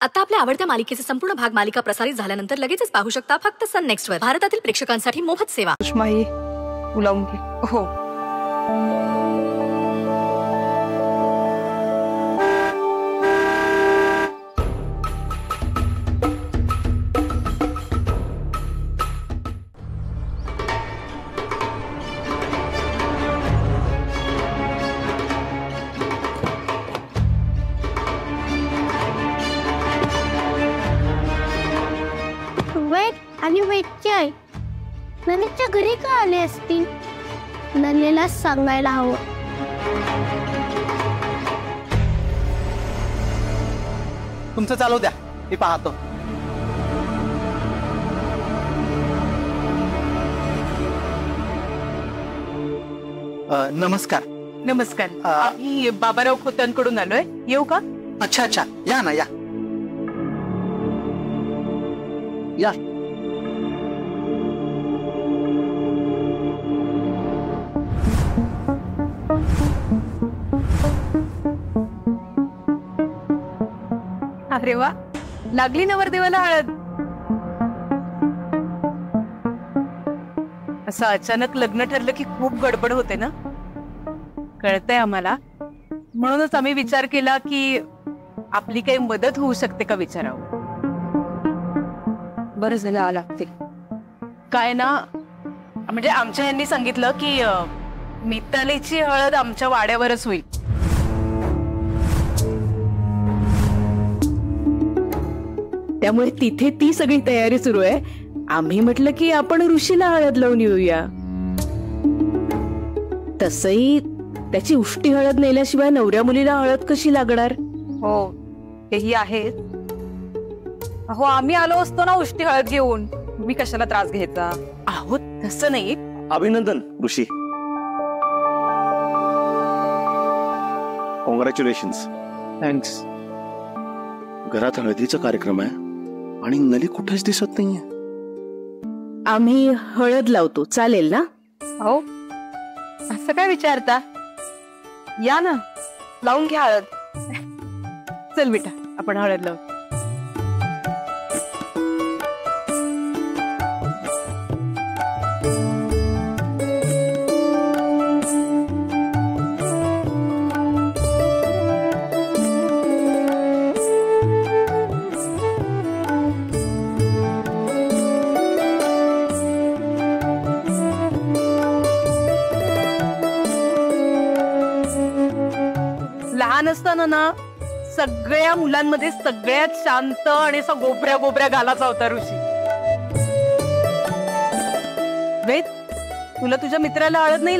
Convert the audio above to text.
आता आपल्या आवडत्या मालिकेचे संपूर्ण भाग मालिका प्रसारित झाल्यानंतर लगेचच पाहू शकता फक्त सन नेक्स्ट वर. भारतातील प्रेक्षकांसाठी मोफत सेवा. उष्माई उलावून घे. हो. आणि वेटच्या ननीच्या घरी का आले असतील? ननीला सांगायला हवं. तुमचं चालू द्या, मी पाहतो. नमस्कार. नमस्कार. मी बाबाराव खोतांकडून आलोय. येऊ का? अच्छा अच्छा, या ना, या या. अरे वा, लागली नवरदेवाला हळद. असं अचानक लग्न ठरलं की खूप गडबड होते ना, कळतंय आम्हाला. म्हणूनच आम्ही विचार केला की आपली काही मदत होऊ शकते का विचारावं. बरं झालं आला ते. काय ना, म्हणजे आमच्या यांनी सांगितलं की मितालीची हळद आमच्या वाड्यावरच होईल. त्यामुळे तिथे ती सगळी तयारी सुरू आहे. आम्ही म्हटलं की आपण ऋषीला हळद लावून येऊया. तसही त्याची उष्टी हळद नेल्याशिवाय नवऱ्या मुलीला हळद कशी लागणार? हो, तेही आहे. अहो, आम्ही आलो असतो ना उष्टी हळद घेऊन, तुम्ही कशाला त्रास घ्यायचा? अहो तसं नाही. अभिनंदन ऋषी. कॉंग्रॅच्युलेशन्स. थँक्स. घरात हळदीचा कार्यक्रम आहे आणि नली कुठेच दिसत नाहीये. आम्ही हळद लावतो, चालेल ना? हो, असं काय विचारता? या ना, लावून घ्या हळद. चल बेटा, आपण हळद लावू. लहान असताना ना, सगळ्या मुलांमध्ये सगळ्यात शांत आणि असा गोबऱ्या गोबऱ्या गालाचा होता ऋषी. वेद, तुला तुझ्या मित्राला हळद नाही